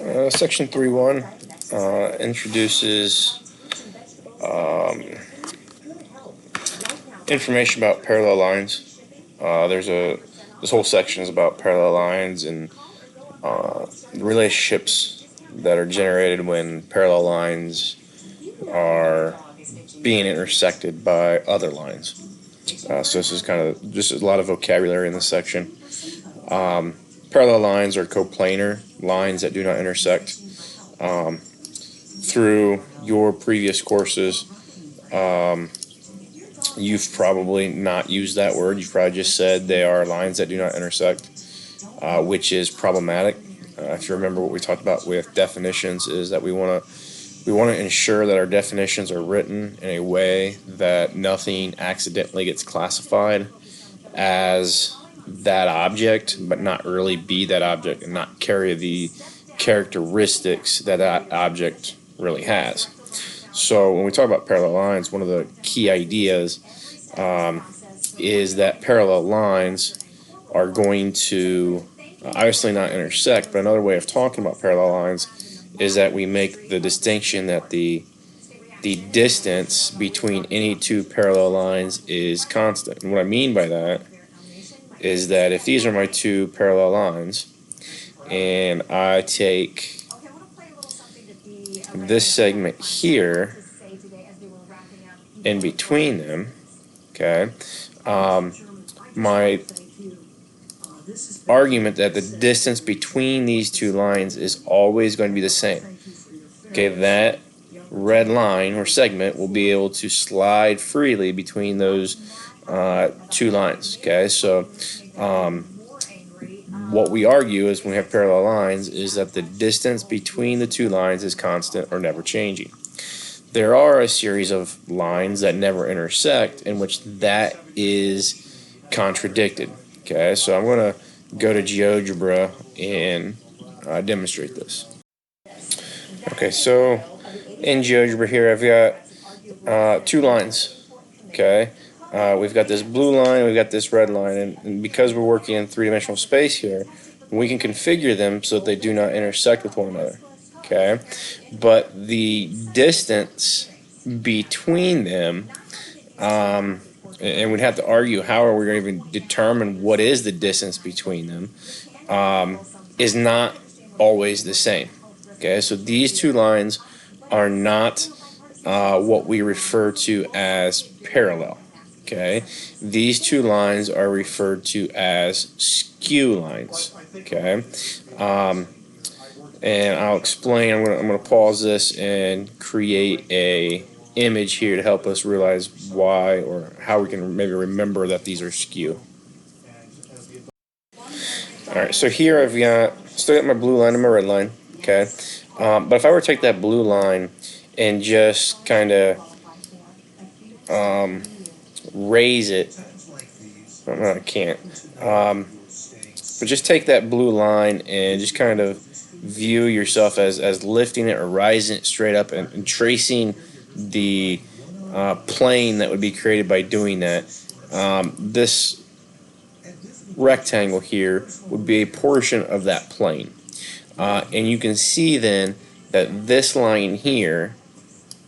Section 3.1 introduces information about parallel lines. This whole section is about parallel lines and the relationships that are generated when parallel lines are being intersected by other lines. So this is kind of just a lot of vocabulary in this section. Parallel lines are coplanar lines that do not intersect. Through your previous courses, you've probably not used that word. You've probably just said they are lines that do not intersect, which is problematic. If you remember what we talked about with definitions, is that we want to ensure that our definitions are written in a way that nothing accidentally gets classified as that object, but not really be that object and not carry the characteristics that that object really has. So when we talk about parallel lines, one of the key ideas is that parallel lines are going to obviously not intersect, but another way of talking about parallel lines is that we make the distinction that the distance between any two parallel lines is constant. And what I mean by that is that if these are my two parallel lines and I take this segment here in between them, okay, my argument that the distance between these two lines is always going to be the same. Okay, that red line or segment will be able to slide freely between those two lines. Okay, so what we argue is when we have parallel lines is that the distance between the two lines is constant or never changing. There are a series of lines that never intersect in which that is contradicted. Okay, so I'm going to go to GeoGebra and demonstrate this. Okay, so in GeoGebra here I've got two lines. Okay, we've got this blue line, we've got this red line, and because we're working in three-dimensional space here, we can configure them so that they do not intersect with one another. Okay, but the distance between them, and we'd have to argue how are we going to even determine what is the distance between them, is not always the same. Okay, so these two lines are not what we refer to as parallel. Okay, these two lines are referred to as skew lines. Okay, and I'll explain. I'm gonna pause this and create a image here to help us realize why or how we can maybe remember that these are skew. All right, so here I've still got my blue line and my red line. Okay, but if I were to take that blue line and just kind of raise it, no, I can't. But just take that blue line and just kind of view yourself as lifting it or rising it straight up and tracing the plane that would be created by doing that. This rectangle here would be a portion of that plane. And you can see then that this line here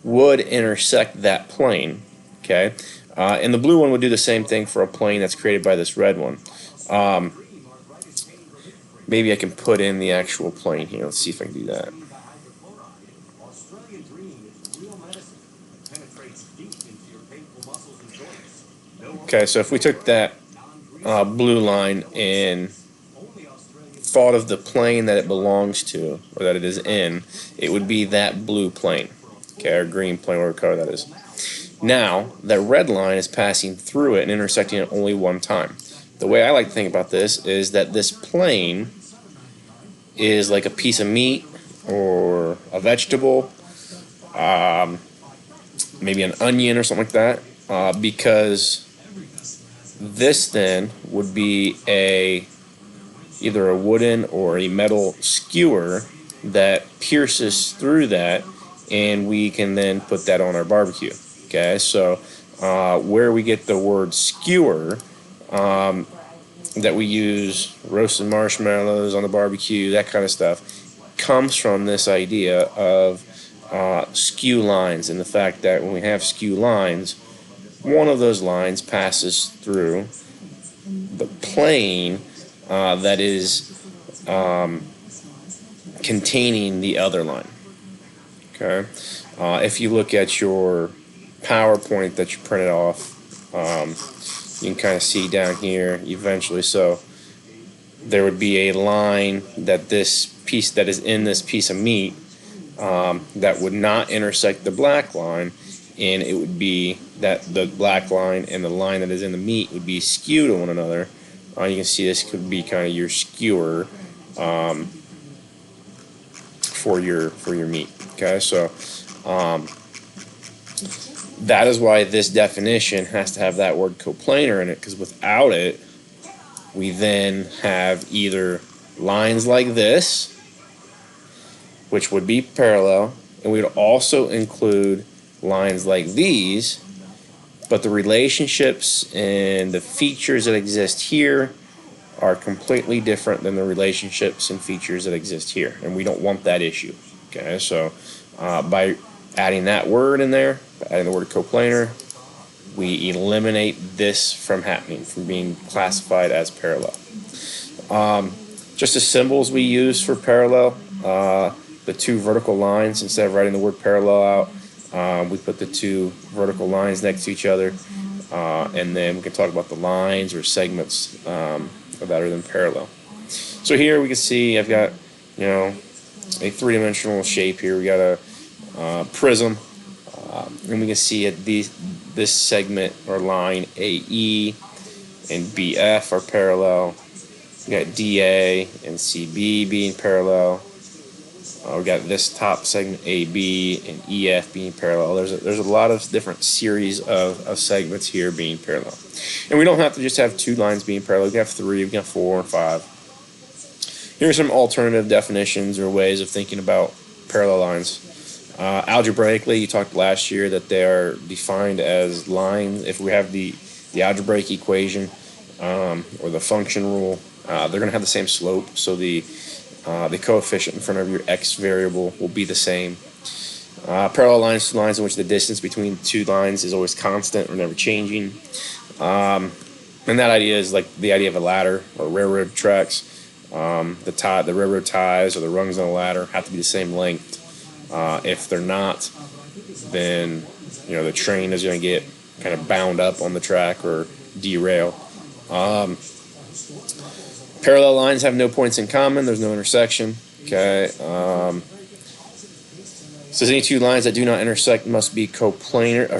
would intersect that plane. Okay, and the blue one would do the same thing for a plane that's created by this red one. Maybe I can put in the actual plane here. Let's see if I can do that. Okay, so if we took that blue line and thought of the plane that it belongs to, or that it is in, it would be that blue plane. Okay, or green plane, whatever color that is. Now, that red line is passing through it and intersecting it only one time. The way I like to think about this is that this plane is like a piece of meat or a vegetable, maybe an onion or something like that, because this then would be either a wooden or a metal skewer that pierces through that, and we can then put that on our barbecue. Okay, so where we get the word skewer, that we use roasted marshmallows on the barbecue, that kind of stuff, comes from this idea of skew lines, and the fact that when we have skew lines, one of those lines passes through the plane that is containing the other line. Okay, if you look at your PowerPoint that you printed off, you can kind of see down here eventually. So there would be a line that this piece that is in this piece of meat that would not intersect the black line, and it would be that the black line and the line that is in the meat would be skewed to one another. You can see this could be kind of your skewer for your meat. Okay, so that is why this definition has to have that word coplanar in it, because without it, we then have either lines like this, which would be parallel, and we would also include lines like these, but the relationships and the features that exist here are completely different than the relationships and features that exist here, and we don't want that issue. Okay, so by adding that word in there, by adding the word coplanar, we eliminate this from happening, from being classified as parallel. Just the symbols we use for parallel, the two vertical lines, instead of writing the word parallel out, we put the two vertical lines next to each other, and then we can talk about the lines or segments that are then parallel. So here we can see I've got, a three-dimensional shape here. We got a prism, and we can see at this segment or line AE and BF are parallel. We got DA and CB being parallel. We got this top segment AB and EF being parallel. There's a lot of different series of segments here being parallel, and we don't have to just have two lines being parallel. We can have three, we can have 4 and 5. Here are some alternative definitions or ways of thinking about parallel lines. Algebraically, you talked last year that they are defined as lines. If we have the algebraic equation or the function rule, they're going to have the same slope, so the coefficient in front of your x variable will be the same. Parallel lines to lines in which the distance between two lines is always constant or never changing. And that idea is like the idea of a ladder or railroad tracks. The railroad ties or the rungs on a ladder have to be the same length. If they're not, then the train is going to get kind of bound up on the track or derail. Parallel lines have no points in common. There's no intersection. Okay. Says any two lines that do not intersect must be coplanar.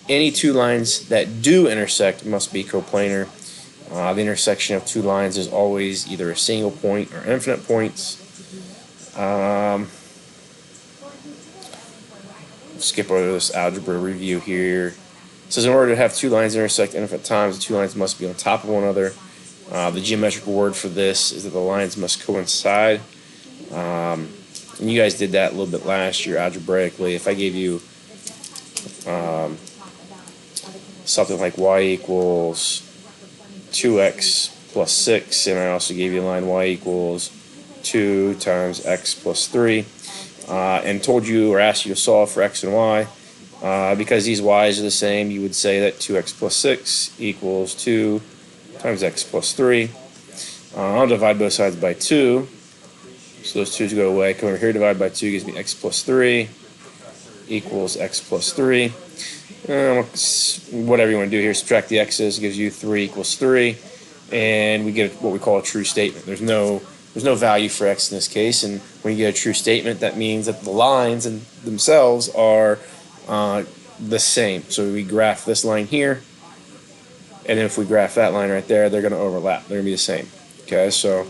Any two lines that do intersect must be coplanar. The intersection of two lines is always either a single point or infinite points. Skip over this algebra review here. It says in order to have two lines intersect infinite times, the two lines must be on top of one another. The geometrical word for this is that the lines must coincide. And you guys did that a little bit last year algebraically. If I gave you something like y equals 2x plus 6, and I also gave you a line y equals 2 times x plus 3, and told you or asked you to solve for x and y, because these y's are the same, you would say that 2x plus 6 equals 2 times x plus 3. I'll divide both sides by 2, so those 2's go away. Come over here, divide by 2 gives me x plus 3 equals x plus 3. Whatever you want to do here, subtract the x's, gives you 3 equals 3, and we get what we call a true statement. There's no value for x in this case, and when you get a true statement, that means that the lines in themselves are the same. So we graph this line here, and if we graph that line right there, they're going to overlap. They're going to be the same. Okay, so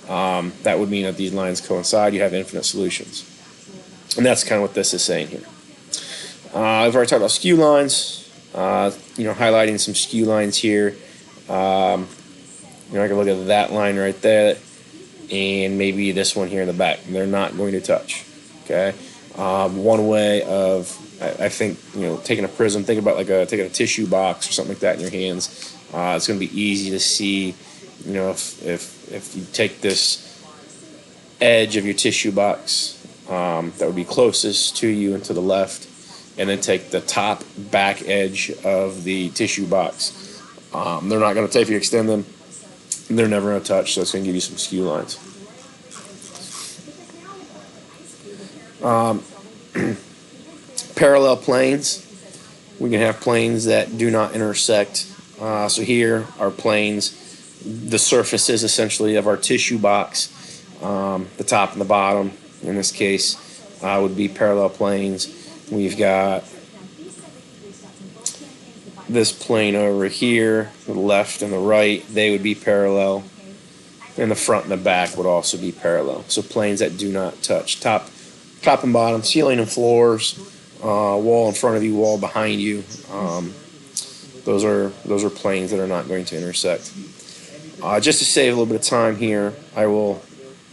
that would mean that these lines coincide. You have infinite solutions, and that's kind of what this is saying here. I've already talked about skew lines. Highlighting some skew lines here. I can look at that line right there, and maybe this one here in the back. They're not going to touch. Okay. One way of, I think, taking a prism, think about taking a tissue box or something like that in your hands. It's going to be easy to see, if you take this edge of your tissue box that would be closest to you and to the left, and then take the top back edge of the tissue box. They're not going to, if you extend them, they're never going to touch, so it's going to give you some skew lines. Parallel planes. We can have planes that do not intersect. So here are planes, the surfaces essentially of our tissue box, the top and the bottom in this case would be parallel planes. We've got this plane over here, the left and the right, they would be parallel, and the front and the back would also be parallel. So planes that do not touch. Top and bottom, ceiling and floors, wall in front of you, wall behind you. Those are planes that are not going to intersect. Just to save a little bit of time here, I'll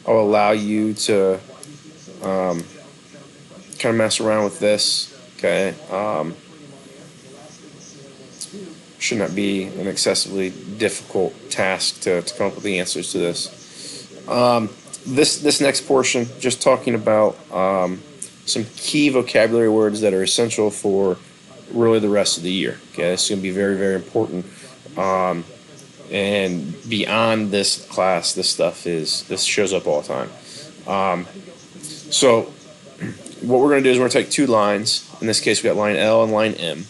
allow you to kind of mess around with this. Okay. Should not be an excessively difficult task to come up with the answers to this. This next portion, just talking about some key vocabulary words that are essential for really the rest of the year. Okay, it's going to be very, very important. And beyond this class, this shows up all the time. So what we're going to do is we're going to take two lines. In this case, we got line L and line M.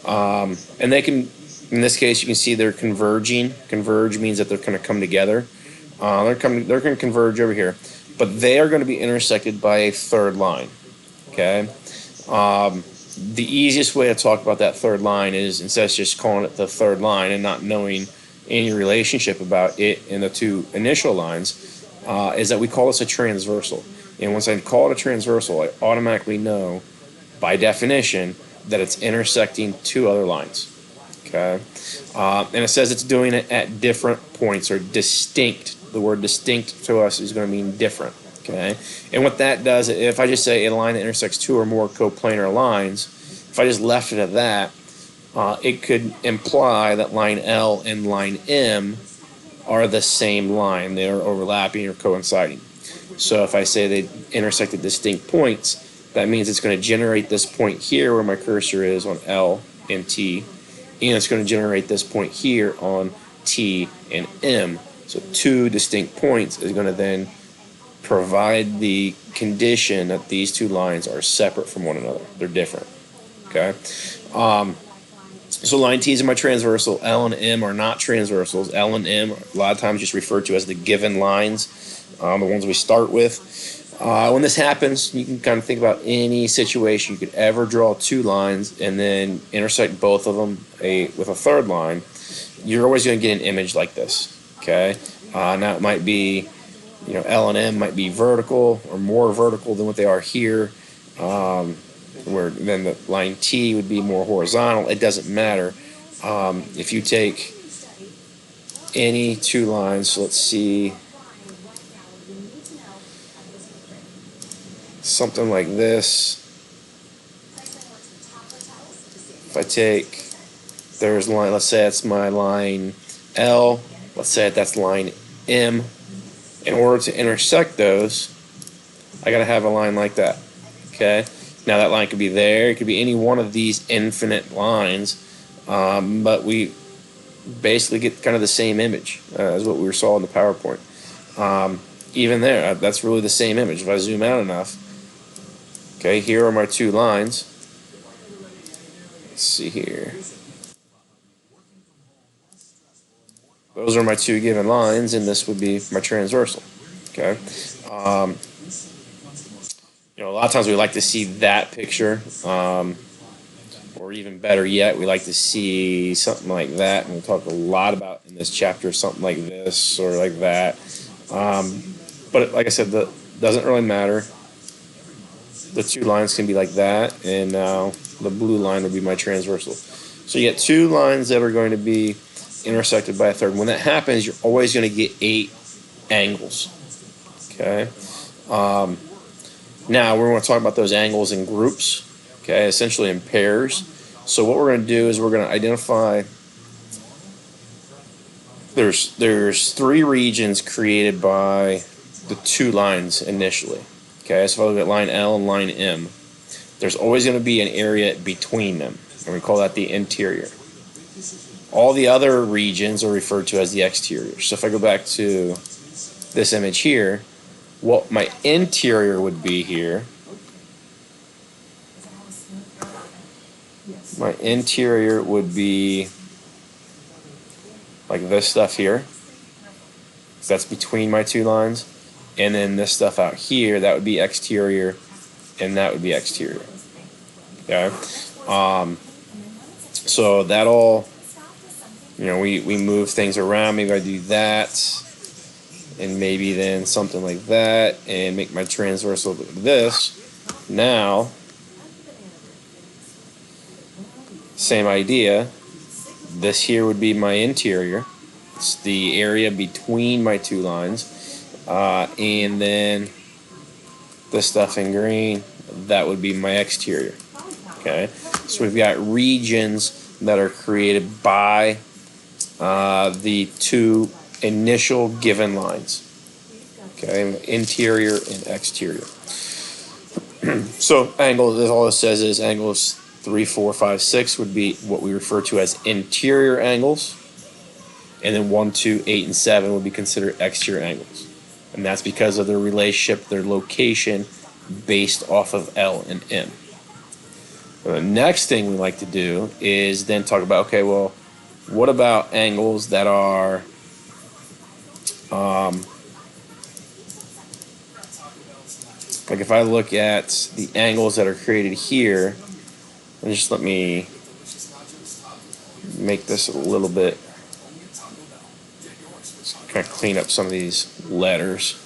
And they can, in this case, you can see they're converging. Converge means that they're going to come together. They're going to converge over here, but they are going to be intersected by a third line. Okay. The easiest way to talk about that third line is, instead of just calling it the third line and not knowing any relationship about it in the two initial lines, is that we call this a transversal. And once I call it a transversal, I automatically know, by definition, that it's intersecting two other lines. Okay, and it says it's doing it at different points, or distinct. The word distinct to us is going to mean different. Okay, and what that does, if I just say a line that intersects two or more coplanar lines, if I just left it at that, it could imply that line L and line M are the same line. They are overlapping or coinciding. So if I say they intersect at distinct points, that means it's going to generate this point here where my cursor is on L and T, and it's going to generate this point here on T and M. So two distinct points is going to then provide the condition that these two lines are separate from one another. They're different. Okay. So line T is my transversal. L and M are not transversals. L and M are a lot of times just referred to as the given lines, the ones we start with. When this happens, you can kind of think about any situation. You could ever draw two lines and then intersect both of them with a third line. You're always going to get an image like this. Okay. Now it might be, L and M might be vertical or more vertical than what they are here. Where then the line T would be more horizontal. It doesn't matter. If you take any two lines, so let's see, something like this. If I take, there's line, let's say that's my line L, let's say that's line M. In order to intersect those, I gotta have a line like that. Okay. Now that line could be there, it could be any one of these infinite lines, but we basically get kind of the same image as what we saw in the PowerPoint. Even there, that's really the same image. If I zoom out enough, okay, here are my two lines. Let's see here. Those are my two given lines, and this would be my transversal. Okay. A lot of times we like to see that picture, or even better yet, we like to see something like that, and we'll talk a lot about in this chapter something like this or like that. But like I said, that doesn't really matter. The two lines can be like that, and now the blue line would be my transversal. So you get two lines that are going to be intersected by a third. When that happens, you're always going to get 8 angles. Okay. Now we're going to talk about those angles in groups, okay, essentially in pairs. So what we're going to do is we're going to identify, there's 3 regions created by the two lines initially. Okay, so if I look at line L and line M, there's always going to be an area between them, and we call that the interior. All the other regions are referred to as the exterior. So if I go back to this image here, what my interior would be here, my interior would be like this stuff here. So that's between my two lines. And then this stuff out here, that would be exterior, and that would be exterior. Okay? So that all, we move things around. Maybe I do that, and maybe then something like that, and make my transversal look like this. Now, same idea. This here would be my interior. It's the area between my two lines. And then this stuff in green, that would be my exterior. Okay, so we've got regions that are created by the two initial given lines. Okay, interior and exterior. So angles, all it says is angles 3, 4, 5, 6 would be what we refer to as interior angles, and then 1, 2, 8, and 7 would be considered exterior angles. And that's because of their relationship, their location, based off of L and M. The next thing we like to do is then talk about, okay, well, what about angles that are like if I look at the angles that are created here, and just let me make this a little bit, kind of clean up some of these letters.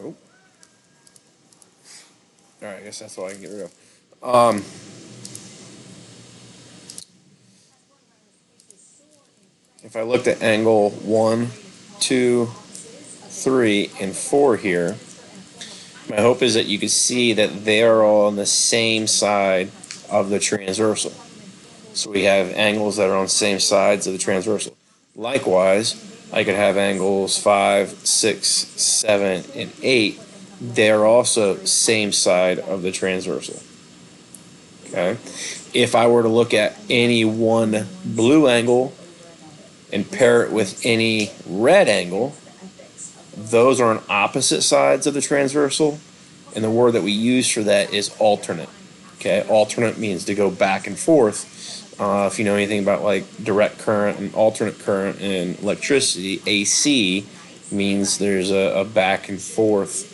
Oh. Alright, I guess that's all I can get rid of. If I looked at angle 1, 2, 3, and 4 here, my hope is that you can see that they are all on the same side of the transversal. So we have angles that are on the same sides of the transversal. Likewise, I could have angles 5, 6, 7, and 8. They're also same side of the transversal. Okay. If I were to look at any one blue angle and pair it with any red angle, those are on opposite sides of the transversal, and the word that we use for that is alternate. Okay, alternate means to go back and forth. If you know anything about like direct current and alternate current in electricity, AC means there's a back and forth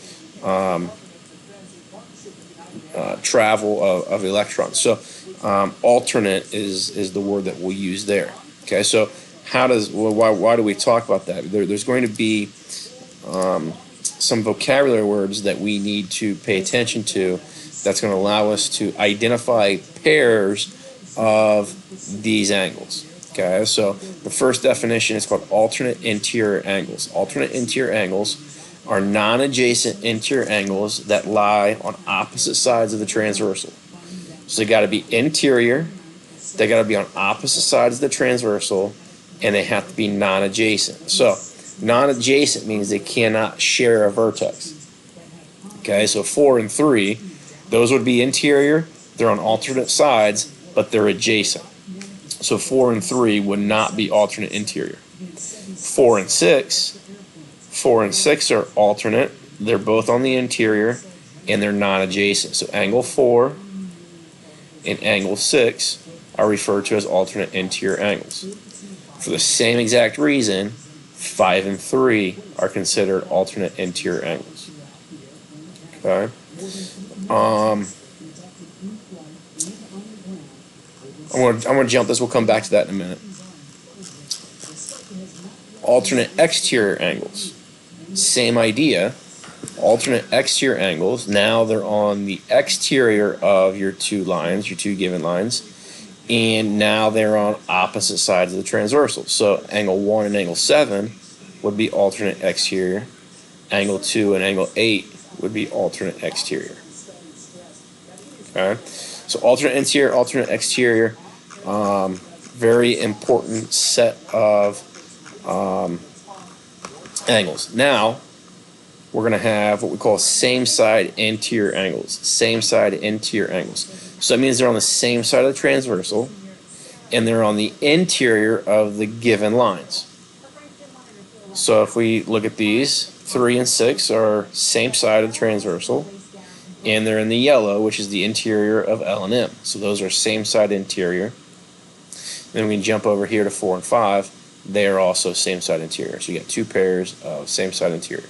travel of electrons. So alternate is the word that we'll use there. Okay, so why do we talk about that? There's going to be some vocabulary words that we need to pay attention to that's going to allow us to identify pairs of these angles. Okay, so the first definition is called alternate interior angles. Alternate interior angles are non-adjacent interior angles that lie on opposite sides of the transversal. So they got to be interior, they got to be on opposite sides of the transversal, and they have to be non-adjacent. So non-adjacent means they cannot share a vertex. Okay, so 4 and 3, those would be interior, they're on alternate sides, but they're adjacent. So 4 and 3 would not be alternate interior. 4 and 6 are alternate, they're both on the interior, and they're non-adjacent. So angle 4 and angle 6 are referred to as alternate interior angles. For the same exact reason, 5 and 3 are considered alternate interior angles. Okay. I'm gonna jump this. We'll come back to that in a minute. Alternate exterior angles. Same idea. Alternate exterior angles. Now they're on the exterior of your two lines, your two given lines, and now they're on opposite sides of the transversal. So angle 1 and angle 7 would be alternate exterior. Angle 2 and angle 8 would be alternate exterior. Okay. So alternate interior, alternate exterior, very important set of angles. Now, we're going to have what we call same side interior angles. Same side interior angles. So that means they're on the same side of the transversal, and they're on the interior of the given lines. So if we look at these, 3 and 6 are same side of the transversal, and they're in the yellow, which is the interior of L and M. So those are same side interior. Then we can jump over here to 4 and 5. They are also same side interior. So you got 2 pairs of same side interior.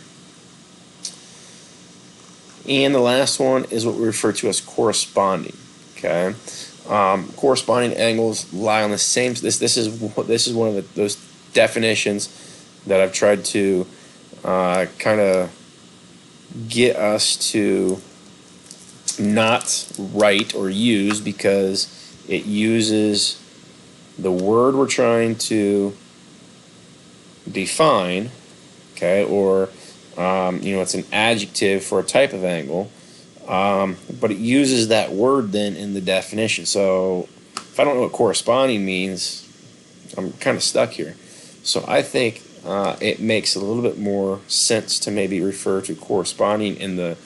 And the last one is what we refer to as corresponding. Okay, corresponding angles lie on the same. This is one of those definitions that I've tried to kind of get us to not write or use, because it uses the word we're trying to define, okay, or it's an adjective for a type of angle, but it uses that word then in the definition. So if I don't know what corresponding means, I'm kind of stuck here. So I think it makes a little bit more sense to maybe refer to corresponding in the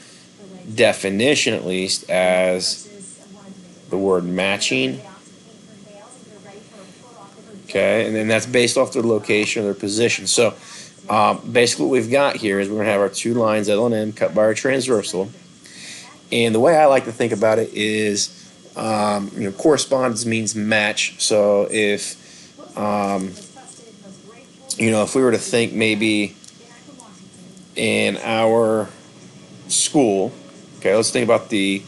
definition, at least, as the word matching. Okay, and then that's based off their location or their position. So basically what we've got here is we're going to have our 2 lines, L and M, cut by our transversal. And the way I like to think about it is, correspondence means match. So if, if we were to think maybe in our school, okay, let's think about the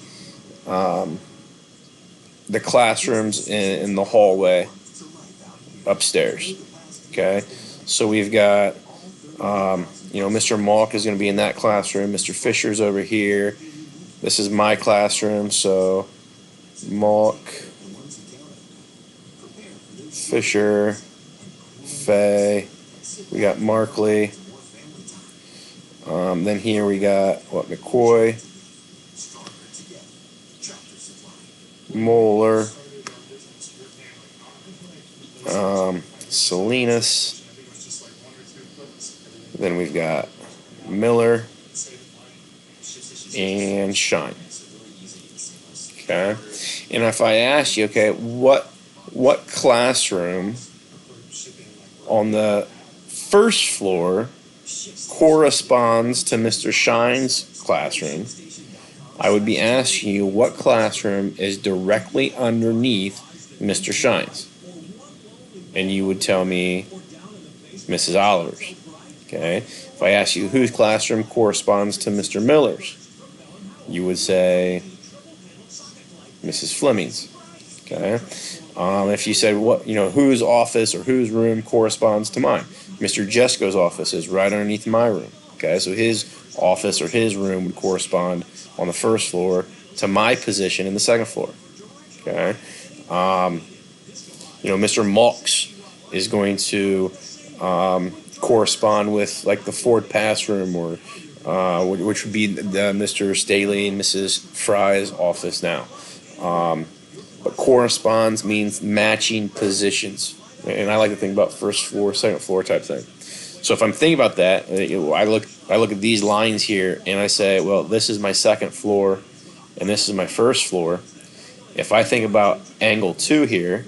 classrooms in the hallway upstairs. Okay, so we've got Mr. Malk is going to be in that classroom. Mr. Fisher's over here. This is my classroom. So Malk, Fisher, Fay. We got Markley. Then here we got McCoy, Moeller, Salinas. Then we've got Miller and Shine. Okay, and if I ask you, okay, what classroom on the first floor corresponds to Mr. Shine's classroom, I would be asking you what classroom is directly underneath Mr. Shine's, and you would tell me Mrs. Oliver's. Okay, if I ask you whose classroom corresponds to Mr. Miller's, you would say Mrs. Fleming's. Okay, if you said whose office or whose room corresponds to mine, Mr. Jesko's office is right underneath my room. Okay, so his office or his room would correspond on the first floor to my position in the second floor. Okay, Mr. Malk's is going to correspond with like the Ford Pass room, or which would be Mr. Staley and Mrs. Fry's office now. But corresponds means matching positions, and I like to think about first floor, second floor type thing. So if I'm thinking about that, I look at these lines here, and I say, well, this is my second floor, and this is my first floor. If I think about angle 2 here,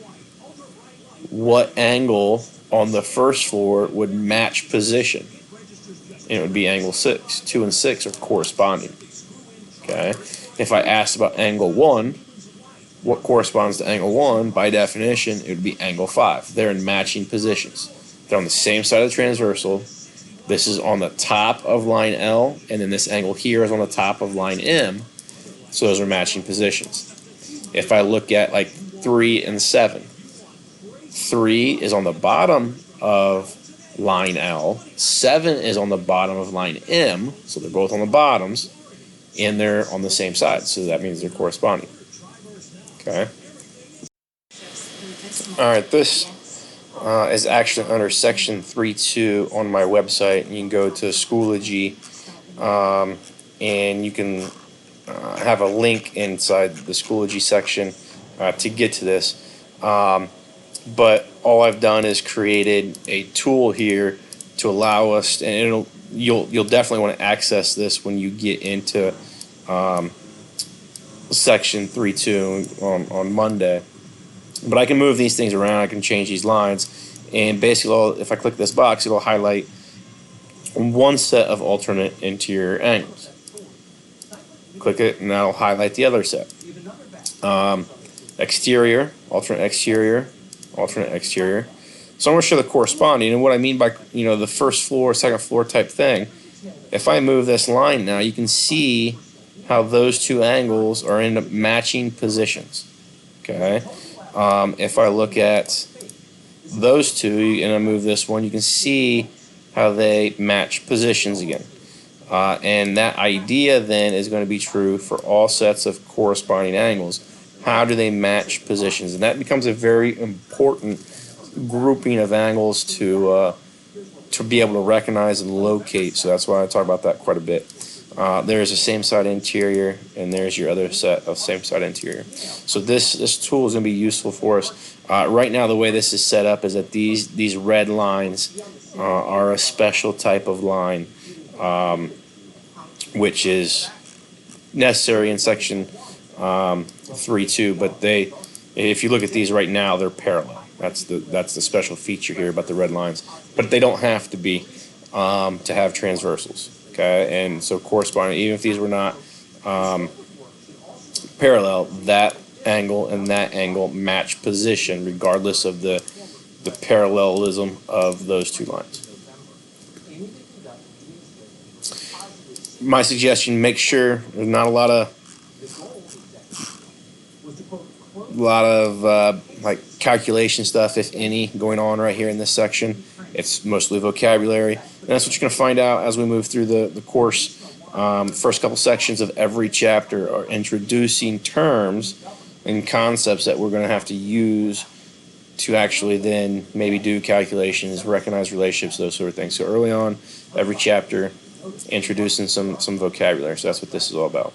what angle on the first floor would match position? And it would be angle 6. 2 and 6 are corresponding. Okay. If I asked about angle 1, what corresponds to angle 1? By definition, it would be angle 5. They're in matching positions. They're on the same side of the transversal. This is on the top of line L, and then this angle here is on the top of line M. So those are matching positions. If I look at like 3 and 7, 3 is on the bottom of line L, 7 is on the bottom of line M, so they're both on the bottoms, and they're on the same side, so that means they're corresponding. Okay. All right, this is actually under section 3.2 on my website. You can go to Schoology, and you can have a link inside the Schoology section to get to this. But all I've done is created a tool here to allow us, and you'll definitely want to access this when you get into section 3.2 on Monday. But I can move these things around. I can change these lines, and basically, if I click this box, it'll highlight one set of alternate interior angles. Click it, and that'll highlight the other set. Exterior, alternate exterior, alternate exterior. So I'm going to show the corresponding, and what I mean by the first floor, second floor type thing. If I move this line now, you can see how those two angles are in matching positions. Okay. If I look at those two and I move this one, you can see how they match positions again. And that idea then is going to be true for all sets of corresponding angles. How do they match positions? And that becomes a very important grouping of angles to be able to recognize and locate. So that's why I talk about that quite a bit. There's a same side interior, and there's your other set of same side interior. So this tool is going to be useful for us. Right now, the way this is set up is that these red lines are a special type of line, which is necessary in section 3.2. But if you look at these right now, they're parallel. That's the special feature here about the red lines. But they don't have to be to have transversals. Okay, and so corresponding, even if these were not parallel, that angle and that angle match position regardless of the parallelism of those two lines. My suggestion: make sure there's not a lot of like calculation stuff, if any, going on right here in this section. It's mostly vocabulary, and that's what you're going to find out as we move through the course. First couple sections of every chapter are introducing terms and concepts that we're going to have to use to actually then maybe do calculations, recognize relationships, those sort of things. So early on, every chapter introducing some vocabulary. So that's what this is all about.